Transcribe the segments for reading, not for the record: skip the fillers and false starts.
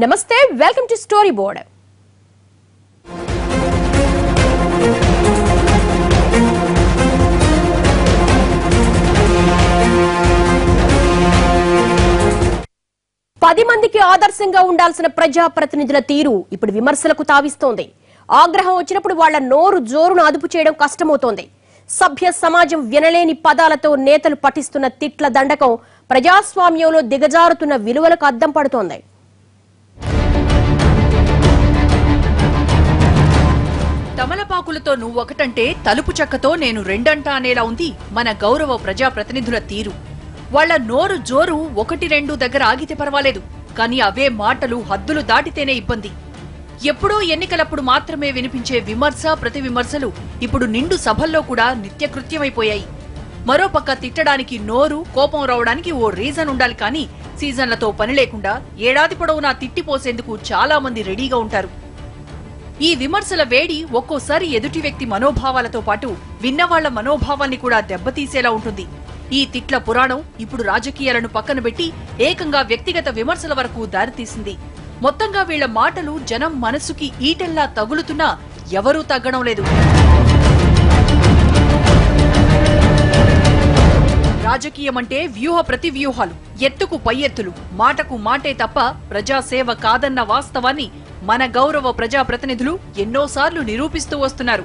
నమస్తే welcome to story board. పది మందికి ఆదర్శంగా ఉండాల్సిన ప్రజాప్రతినిధుల తీరు ఇప్పుడు విమర్శలకు తావిస్తోంది. ఆగ్రహం వచ్చినప్పుడు వాళ్ల నోరు జోరును అదుపు చేయడం కష్టమవుతోంది. సభ్య సమాజం వినలేని పదాలతో నేతలు పఠిస్తున్న తిట్ల దండకం ప్రజాస్వామ్యంలో దిగజారుతున్న విలువలకు అద్దం పడుతోంది. తమలపాకులతో నువ్వొకటంటే తలుపు చెక్కతో నేను రెండంటా అనేలా ఉంది మన గౌరవ ప్రజాప్రతినిధుల తీరు. వాళ్ల నోరు జోరు 1-2 దగ్గర ఆగితే పర్వాలేదు, కానీ అవే మాటలు హద్దులు దాటితేనే ఇబ్బంది. ఎప్పుడో ఎన్నికలప్పుడు మాత్రమే వినిపించే విమర్శ ప్రతి విమర్శలు ఇప్పుడు నిండు సభల్లో కూడా నిత్యకృత్యమైపోయాయి. మరోపక్క తిట్టడానికి నోరు, కోపం రావడానికి ఓ రీజన్ ఉండాలి, కానీ సీజన్లతో పని లేకుండా ఏడాది పొడవునా తిట్టిపోసేందుకు చాలా మంది రెడీగా ఉంటారు. ఈ విమర్శల వేడి ఒక్కోసారి ఎదుటి వ్యక్తి మనోభావాలతో పాటు విన్నవాళ్ల మనోభావాన్ని కూడా దెబ్బతీసేలా ఉంటుంది. ఈ తిట్ల పురాణం ఇప్పుడు రాజకీయాలను పక్కన పెట్టి ఏకంగా వ్యక్తిగత విమర్శల వరకు దారితీసింది. మొత్తంగా వీళ్ల మాటలు జనం మనసుకి ఈటెల్లా తగులుతున్నా ఎవరూ తగ్గడం లేదు. రాజకీయమంటే వ్యూహ ప్రతి వ్యూహాలు, ఎత్తుకు పై ఎత్తులు, మాటకు మాటే తప్ప ప్రజాసేవ కాదన్న వాస్తవాన్ని మన గౌరవ ప్రజాప్రతినిధులు ఎన్నోసార్లు నిరూపిస్తూ వస్తున్నారు.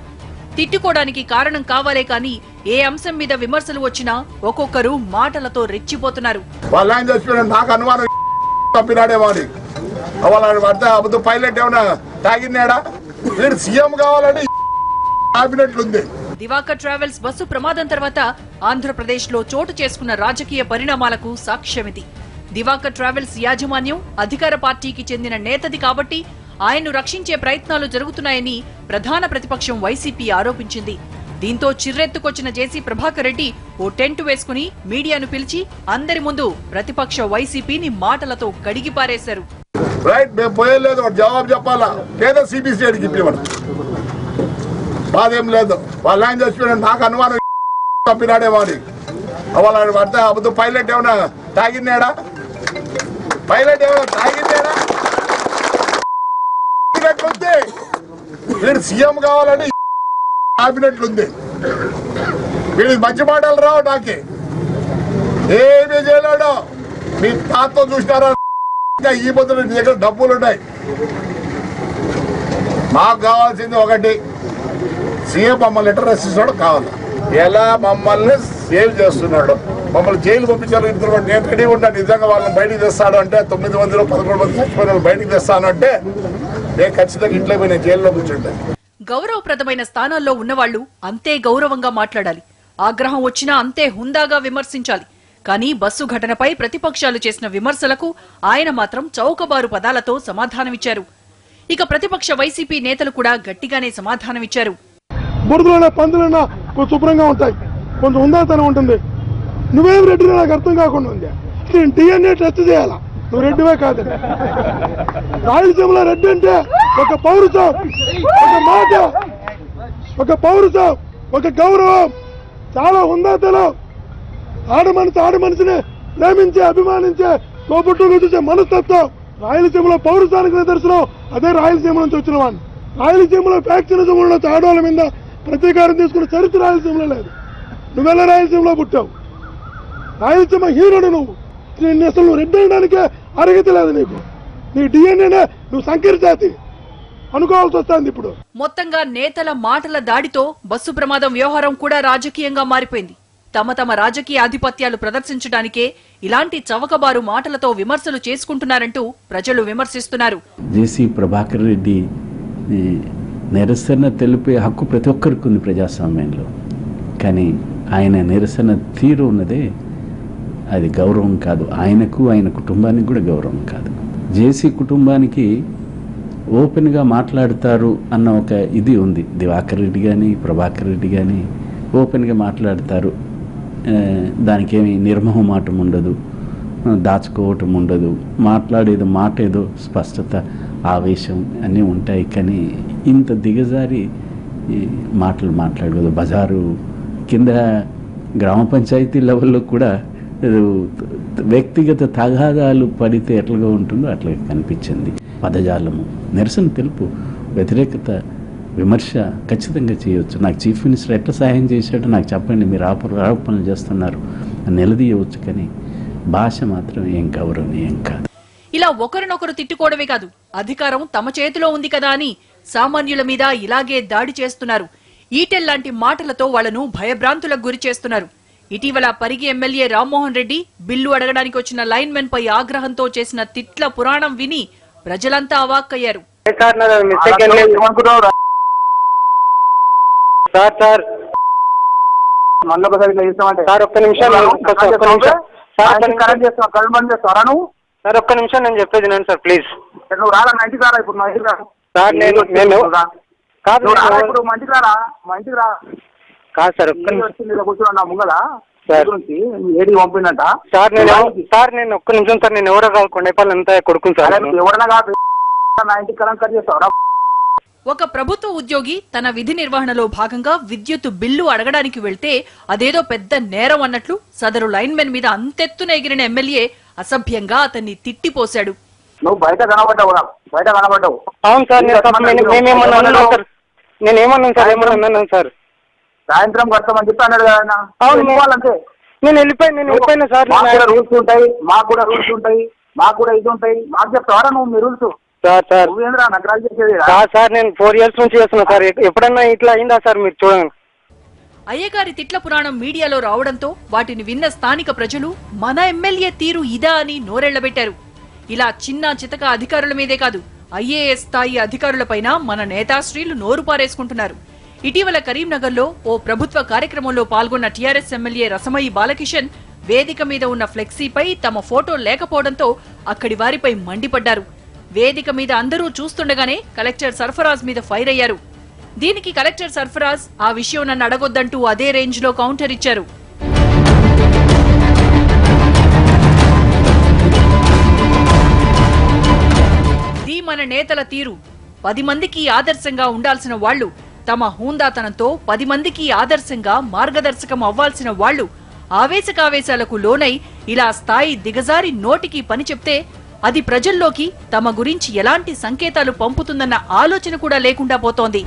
తిట్టుకోవడానికి కారణం కావాలే కానీ ఏ అంశం మీద విమర్శలు వచ్చినా ఒక్కొక్కరు మాటలతో రెచ్చిపోతున్నారు. దివాకర్ ట్రావెల్స్ బస్సు ప్రమాదం తర్వాత ఆంధ్రప్రదేశ్ లో చోటు చేసుకున్న రాజకీయ పరిణామాలకు సాక్ష్యమిది. దివాకర్ ట్రావెల్స్ యాజమాన్యం అధికార పార్టీకి చెందిన నేతది కాబట్టి ఆయన్ను రక్షించే ప్రయత్నాలు జరుగుతున్నాయని ప్రధాన ప్రతిపక్షం వైసీపీ ఆరోపించింది. దీంతో చిర్రెత్తుకొచ్చిన జేసీ ప్రభాకర్ రెడ్డి ఓ టెంట్ వేసుకుని మీడియాను పిలిచి అందరి ముందు ప్రతిపక్ష వైసీపీని మాటలతో కడిగి పారేశారు. జవాబు చెప్పాలా లేదా సిబిసి అడిగి బాధేం లేదు. వాళ్ళు ఆయన చచ్చిపోయిన నాకు అనుమానం తప్పినాడేమని. వాళ్ళ పడితే అబద్ధం పైలట్ ఏమన్నా తాగినాడా? పైలట్ ఏమన్నా తాగినాడా? వీడు సీఎం కావాలని ఆపినట్లుంది. వీడికి మంచి మాటలు రావు. నాకే ఏమీ చేయలేడు. మీ తాతతో చూసినారా? ఈ పొద్దున నీ దగ్గర డబ్బులున్నాయి. మాకు కావాల్సింది ఒకటి, సీఎం మమ్మల్ని లెటర్ రాసిస్తున్నాడు కావాలి. ఎలా మమ్మల్ని సేవ్ చేస్తున్నాడు, మమ్మల్ని జైలు పంపించాలి. నేను రెడీ ఉంటాను. నిజంగా వాళ్ళని బయటికి తెస్తాడు అంటే 9 మందిలో 11 మంది చచ్చిపోయిన బయటికి తెస్తాను అంటే నేను ఖచ్చితంగా ఇంట్లో పోయి నేను జైల్లో కూర్చుంటాను. గౌరవప్రదమైన స్థానాల్లో ఉన్నవాళ్లు అంతే గౌరవంగా మాట్లాడాలి. ఆగ్రహం వచ్చినా అంతే హుందాగా విమర్శించాలి. కానీ బస్సు ఘటనపై ప్రతిపక్షాలు చేసిన విమర్శలకు ఆయన మాత్రం చౌకబారు పదాలతో సమాధానమిచ్చారు. ఇక ప్రతిపక్ష వైసీపీ నేతలు కూడా గట్టిగానే సమాధానమిచ్చారు. బురదలోనే పందులన్నా కొంచెం శుభ్రంగా ఉంటాయి, కొంచెం ఉందాతనం ఉంటుంది. నువ్వేం రెడ్డి నాకు అర్థం కాకుండా ఉంది. నేను డిఎన్ఏ టెస్ట్ చేయాలా? నువ్వు రెడ్డివే కాదని. రాయలసీమలో రెడ్డి అంటే ఒక పౌరుషం, ఒక మాట, ఒక పౌరుషం, ఒక గౌరవం, చాలా ఉందాతనం. ఆడమనిషిని ప్రేమించే, అభిమానించే, తోబుట్టుగా చూసే మనస్తత్వం రాయలసీమలో పౌరుషానికి నిదర్శనం. అదే రాయలసీమ నుంచి వచ్చిన వాడిని. రాయలసీమలో ఫ్యాక్షనిజం ఉన్న ఆడవాళ్ళ మీద ప్రతీకారం తీసుకున్న చరిత్ర రాయలసీమలో లేదు. నువ్వెలా రాయలసీమలో పుట్టావు? రాయలసీమ హీరోడు నువ్వు. అసలు నువ్వు రెడ్డి అనడానికే అర్హత లేదు నీకు. నీ డిఎన్ఏనే నువ్వు సంకీర్ణ జాతి అనుకోవాల్సి వస్తుంది. ఇప్పుడు మొత్తంగా నేతల మాటల దాడితో బస్సు ప్రమాదం వ్యవహారం కూడా రాజకీయంగా మారిపోయింది. తమ రాజకీయ ఆధిపత్యాలు ప్రదర్శించడానికే ఇలాంటి చవకబారు మాటలతో విమర్శలు చేసుకుంటున్నారంటూ ప్రజలు విమర్శిస్తున్నారు. జేసీ ప్రభాకర్ రెడ్డి నిరసన తెలిపే హక్కు ప్రతి ఒక్కరికి ఉంది ప్రజాస్వామ్యంలో. కానీ ఆయన నిరసన తీరు ఉన్నదే అది గౌరవం కాదు. ఆయనకు, ఆయన కుటుంబానికి కూడా గౌరవం కాదు. జేసీ కుటుంబానికి ఓపెన్గా మాట్లాడతారు అన్న ఒక ఇది ఉంది. దివాకర్ రెడ్డి కానీ ప్రభాకర్ రెడ్డి కానీ ఓపెన్గా మాట్లాడతారు. దానికి ఏమి నిర్మోహమాటం ఉండదు, దాచుకోవటం ఉండదు. మాట్లాడేది మాట ఏదో స్పష్టత, ఆవేశం అన్నీ ఉంటాయి. కానీ ఇంత దిగజారి మాటలు మాట్లాడకూడదు. బజారు కింద గ్రామ పంచాయతీ లెవెల్లో కూడా వ్యక్తిగత తగాదాలు పడితే ఎట్లాగా ఉంటుందో అట్లా కనిపించింది. పదజాలము, నిరసన తెలుపు, వ్యతిరేకత, విమర్శ ఖచ్చితంగా చేయవచ్చు. నాకు చీఫ్ మినిస్టర్ ఎట్లా సహాయం చేశాడో నాకు చెప్పండి, మీరు ఆరోపణలు చేస్తున్నారు అని నిలదీయవచ్చు. కానీ భాష మాత్రం ఏం గౌరవనీయం కాదు. ఇలా ఒకరినొకరు తిట్టుకోవడమే కాదు, అధికారం తమ చేతిలో ఉంది కదా అని సామాన్యుల మీద ఇలాగే దాడి చేస్తున్నారు. ఈటెల్ లాంటి మాటలతో వాళ్లను భయభ్రాంతులకు గురి చేస్తున్నారు. ఇటీవల పరిగి ఎమ్మెల్యే రామ్మోహన్ రెడ్డి బిల్లు అడగడానికి వచ్చిన లైన్మెన్ పై ఆగ్రహంతో చేసిన తిట్ల పురాణం విని ప్రజలంతా అవాక్కయ్యారు. ఒక్క నిమిషం నేను చెప్పేది నేను సార్ ప్లీజ్. నువ్వు రాలా మా ఇంటికి రారా, ఇప్పుడు మా ఇంటికి రా సార్. నేను కాదు ఇప్పుడు మా ఇంటికి రారా, మా ఇంటికి రా కాదు సార్. కూర్చున్నా ముంగల గురించి ఏడి పంపిందంట సార్. నేను ఒక్క నిమిషం సార్. నేను ఎవరో కాదు, కొండపల్లి అంతా కొడుకుని సార్. ఎవరైనా కాదు నా ఇంటికి కలంకర్ చేస్తావు. ఒక ప్రభుత్వ ఉద్యోగి తన విధి నిర్వహణలో భాగంగా విద్యుత్ బిల్లు అడగడానికి వెళ్తే అదేదో పెద్ద నేరం అన్నట్లు సదరు లైన్మెన్ మీద అంతెత్తున ఎగిరిన ఎమ్మెల్యే అసభ్యంగా అతన్ని తిట్టిపోశాడు. నువ్వు బయట కనబడ్డావు. అవును సార్. నేనేమన్నాను సార్? ఏమన్నాను సార్? సాయంత్రం కడతామని చెప్పి అన్నాడు కదా. అవును అంతే. నేను వెళ్ళిపోయినా సార్. రూల్స్ ఉంటాయి, మాకు కూడా రూల్స్ ఉంటాయి, మాకు కూడా ఇది ఉంటాయి. మాకు చెప్తావరా నువ్వు మీ రూల్స్? సార్ నేను 4 years నుంచి చేస్తున్నా సార్. ఎప్పుడన్నా ఇట్లా అయిందా సార్? మీరు చూడండి. అయ్యగారి తిట్ల పురాణం మీడియాలో రావడంతో వాటిని విన్న స్థానిక ప్రజలు మన ఎమ్మెల్యే తీరు ఇదా అని నోరెళ్లబెట్టారు. ఇలా చిన్న చితక అధికారుల మీదే కాదు, ఐఏఎస్ స్థాయి అధికారులపైన మన నేతాశ్రీలు నోరు పారేసుకుంటున్నారు. ఇటీవల కరీంనగర్లో ఓ ప్రభుత్వ కార్యక్రమంలో పాల్గొన్న టీఆర్ఎస్ ఎమ్మెల్యే రసమయి బాలకిషన్ వేదిక మీద ఉన్న ఫ్లెక్సీపై తమ ఫోటో లేకపోవడంతో అక్కడి వారిపై మండిపడ్డారు. వేదిక మీద అందరూ చూస్తుండగానే కలెక్టర్ సర్ఫరాజ్ మీద ఫైర్ అయ్యారు. దీనికి కలెక్టర్ సర్ఫరాజ్ ఆ విషయం నన్ను అడగొద్దంటూ అదే రేంజ్ లో కౌంటర్ ఇచ్చారు. ఇది మన నేతల తీరు. 10 మందికి ఆదర్శంగా ఉండాల్సిన వాళ్లు, తమ హూందాతనంతో 10 మందికి ఆదర్శంగా మార్గదర్శకం అవ్వాల్సిన వాళ్లు ఆవేశకావేశాలకు లోనై ఇలా స్థాయి దిగజారి నోటికి పని చెప్తే అది ప్రజల్లోకి తమ గురించి ఎలాంటి సంకేతాలు పంపుతుందన్న ఆలోచన కూడా లేకుండా పోతోంది.